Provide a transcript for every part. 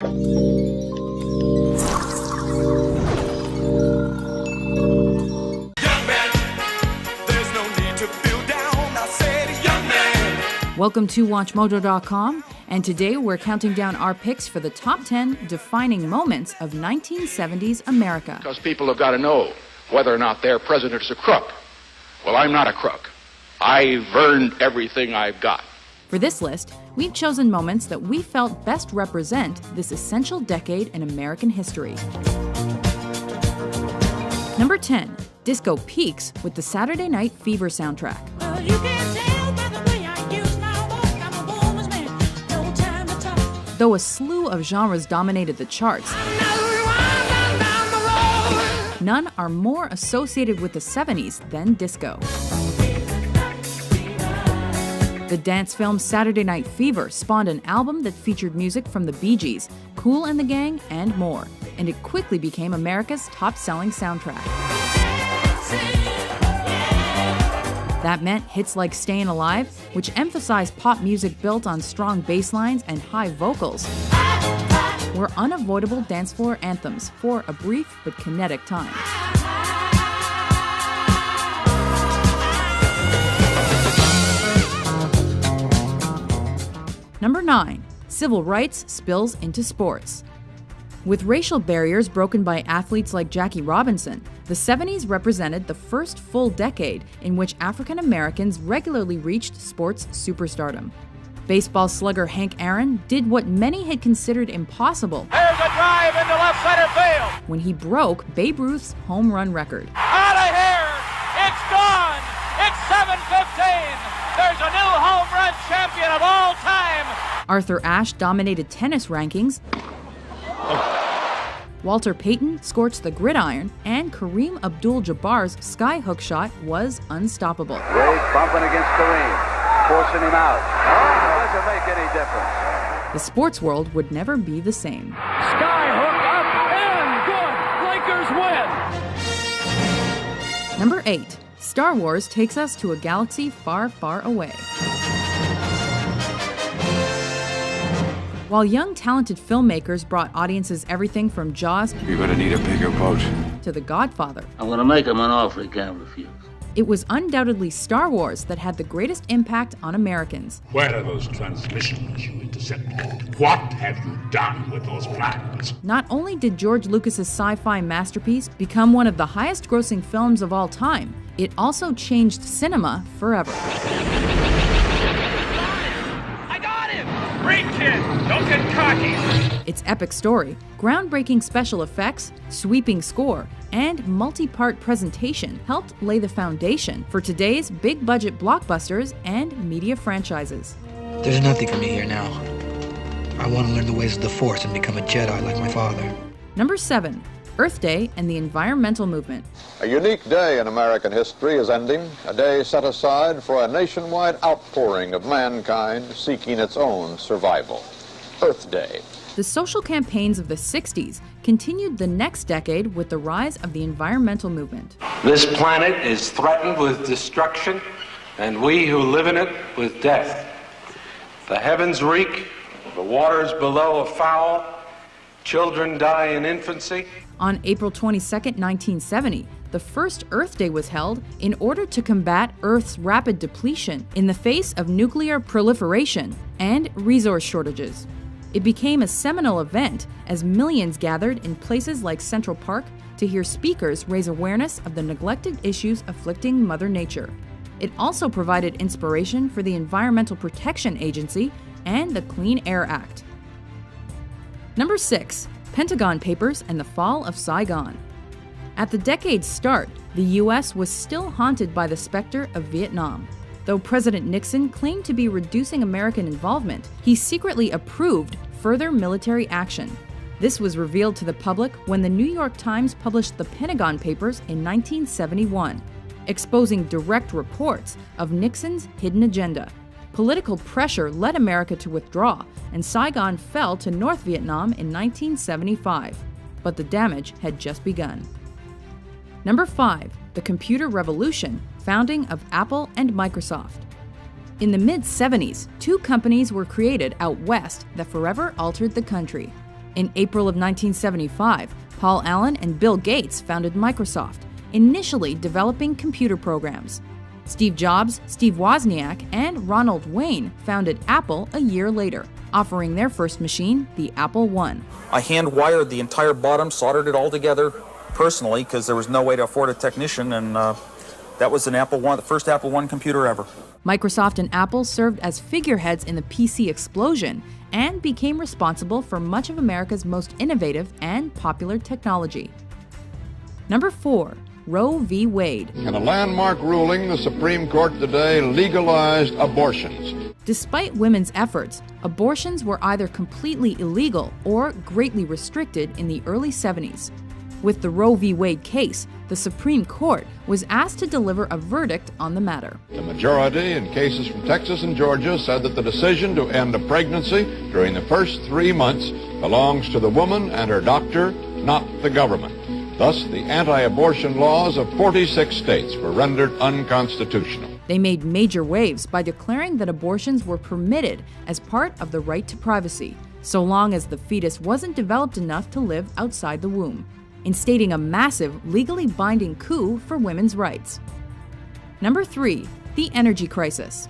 Welcome to WatchMojo.com, and today we're counting down our picks for the top 10 defining moments of 1970s America. Because people have got to know whether or not their president is a crook. Well, I'm not a crook. I've earned everything I've got. For this list, we've chosen moments that we felt best represent this essential decade in American history. Number 10, disco peaks with the Saturday Night Fever soundtrack. Well, you can tell by the way I use my walk, I'm a woman's man, no time to talk. Though a slew of genres dominated the charts, none are more associated with the 70s than disco. The dance film Saturday Night Fever spawned an album that featured music from the Bee Gees, Kool and the Gang, and more, and it quickly became America's top-selling soundtrack. That meant hits like Stayin' Alive, which emphasized pop music built on strong bass lines and high vocals, were unavoidable dance floor anthems for a brief but kinetic time. Number 9, civil rights spills into sports. With racial barriers broken by athletes like Jackie Robinson, the 70s represented the first full decade in which African Americans regularly reached sports superstardom. Baseball slugger Hank Aaron did what many had considered impossible. There's a drive into left center field. When he broke Babe Ruth's home run record. Out of here. It's gone. It's 7:15. There's a new home run champion of all time. Arthur Ashe dominated tennis rankings. Walter Payton scorched the gridiron, and Kareem Abdul-Jabbar's skyhook shot was unstoppable. Ray bumping against Kareem, forcing him out. It doesn't make any difference. The sports world would never be the same. Skyhook up and good. Lakers win. Number 8. Star Wars takes us to a galaxy far, far away. While young, talented filmmakers brought audiences everything from Jaws You're gonna need a bigger boat. to The Godfather, I'm gonna make him an offer he can't refuse. it was undoubtedly Star Wars that had the greatest impact on Americans. Where are those transmissions you intercepted? What have you done with those plans? Not only did George Lucas's sci-fi masterpiece become one of the highest-grossing films of all time, it also changed cinema forever. I got him. Great kid. Don't get cocky. Its epic story, groundbreaking special effects, sweeping score, and multi-part presentation helped lay the foundation for today's big-budget blockbusters and media franchises. There's nothing for me here now. I want to learn the ways of the Force and become a Jedi like my father. Number 7, Earth Day and the environmental movement. A unique day in American history is ending, a day set aside for a nationwide outpouring of mankind seeking its own survival. Earth Day. The social campaigns of the 60s continued the next decade with the rise of the environmental movement. This planet is threatened with destruction, and we who live in it with death. The heavens reek, the waters below are foul, children die in infancy. On April 22, 1970, the first Earth Day was held in order to combat Earth's rapid depletion in the face of nuclear proliferation and resource shortages. It became a seminal event as millions gathered in places like Central Park to hear speakers raise awareness of the neglected issues afflicting Mother Nature. It also provided inspiration for the Environmental Protection Agency and the Clean Air Act. Number 6. Pentagon Papers and the Fall of Saigon. At the decade's start, the U.S. was still haunted by the specter of Vietnam. Though President Nixon claimed to be reducing American involvement, he secretly approved further military action. This was revealed to the public when the New York Times published the Pentagon Papers in 1971, exposing direct reports of Nixon's hidden agenda. Political pressure led America to withdraw, and Saigon fell to North Vietnam in 1975. But the damage had just begun. Number 5. The Computer Revolution, founding of Apple and Microsoft. In the mid-70s, two companies were created out west that forever altered the country. In April of 1975, Paul Allen and Bill Gates founded Microsoft, initially developing computer programs. Steve Jobs, Steve Wozniak, and Ronald Wayne founded Apple a year later, offering their first machine, the Apple I. I hand-wired the entire bottom, soldered it all together personally because there was no way to afford a technician, and that was an Apple I, the first Apple I computer ever. Microsoft and Apple served as figureheads in the PC explosion and became responsible for much of America's most innovative and popular technology. Number 4. Roe v. Wade. In a landmark ruling, the Supreme Court today legalized abortions. Despite women's efforts, abortions were either completely illegal or greatly restricted in the early 70s. With the Roe v. Wade case, the Supreme Court was asked to deliver a verdict on the matter. The majority in cases from Texas and Georgia said that the decision to end a pregnancy during the first 3 months belongs to the woman and her doctor, not the government. Thus, the anti-abortion laws of 46 states were rendered unconstitutional. They made major waves by declaring that abortions were permitted as part of the right to privacy, so long as the fetus wasn't developed enough to live outside the womb, instating a massive, legally binding coup for women's rights. Number 3. The energy crisis.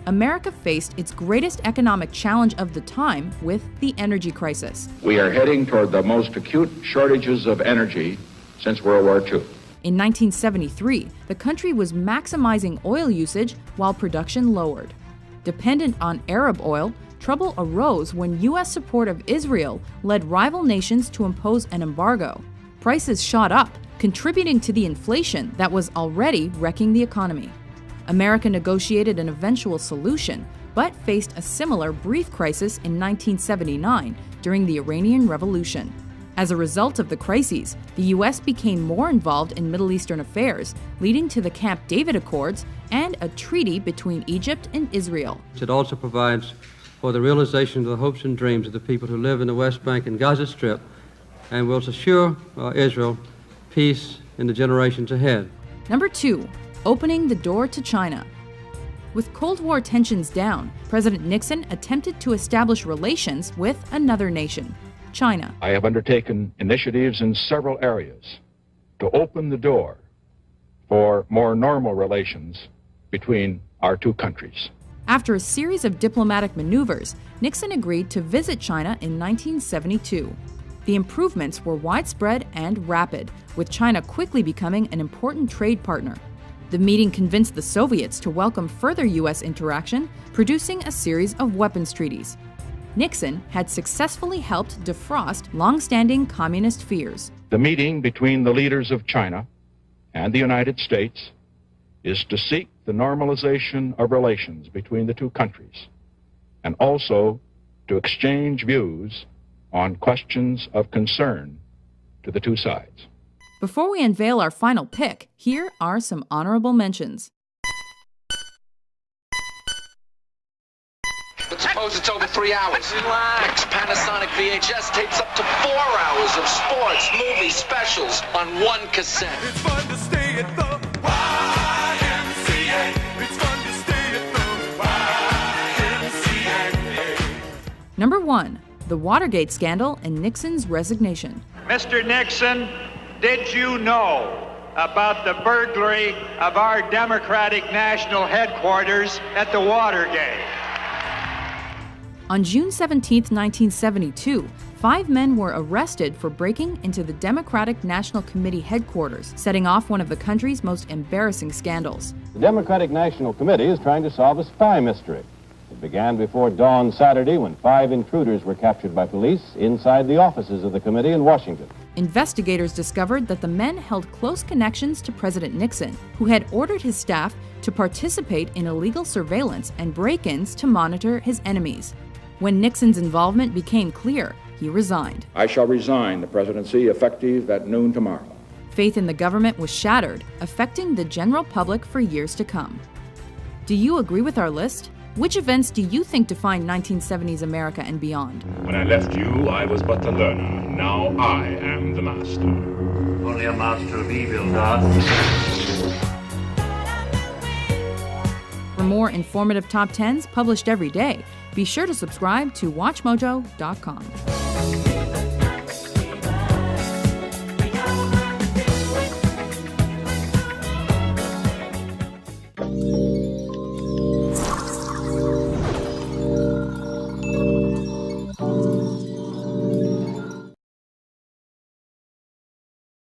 America faced its greatest economic challenge of the time with the energy crisis. We are heading toward the most acute shortages of energy since World War II. In 1973, the country was maximizing oil usage while production lowered. Dependent on Arab oil, trouble arose when U.S. support of Israel led rival nations to impose an embargo. Prices shot up, contributing to the inflation that was already wrecking the economy. America negotiated an eventual solution, but faced a similar brief crisis in 1979 during the Iranian Revolution. As a result of the crises, the U.S. became more involved in Middle Eastern affairs, leading to the Camp David Accords and a treaty between Egypt and Israel. It also provides for the realization of the hopes and dreams of the people who live in the West Bank and Gaza Strip, and will assure Israel peace in the generations ahead. Number 2. Opening the door to China. With Cold War tensions down, President Nixon attempted to establish relations with another nation, China. I have undertaken initiatives in several areas to open the door for more normal relations between our two countries. After a series of diplomatic maneuvers, Nixon agreed to visit China in 1972. The improvements were widespread and rapid, with China quickly becoming an important trade partner. The meeting convinced the Soviets to welcome further U.S. interaction, producing a series of weapons treaties. Nixon had successfully helped defrost long-standing communist fears. The meeting between the leaders of China and the United States is to seek the normalization of relations between the two countries, and also to exchange views on questions of concern to the two sides. Before we unveil our final pick, here are some honorable mentions. But suppose it's over 3 hours. Relax. Panasonic VHS tapes up to 4 hours of sports, movie specials on one cassette. It's fun to stay at the YMCA. It's fun to stay at the YMCA. Number 1. The Watergate scandal and Nixon's resignation. Mr. Nixon, did you know about the burglary of our Democratic National Headquarters at the Watergate? On June 17, 1972, 5 men were arrested for breaking into the Democratic National Committee headquarters, setting off one of the country's most embarrassing scandals. The Democratic National Committee is trying to solve a spy mystery. It began before dawn Saturday when 5 intruders were captured by police inside the offices of the committee in Washington. Investigators discovered that the men held close connections to President Nixon, who had ordered his staff to participate in illegal surveillance and break-ins to monitor his enemies. When Nixon's involvement became clear, he resigned. I shall resign the presidency effective at noon tomorrow. Faith in the government was shattered, affecting the general public for years to come. Do you agree with our list? Which events do you think defined 1970s America and beyond? When I left you, I was but the learner. Now I am the master. Only a master of evil, God. For more informative top 10s published every day, be sure to subscribe to WatchMojo.com.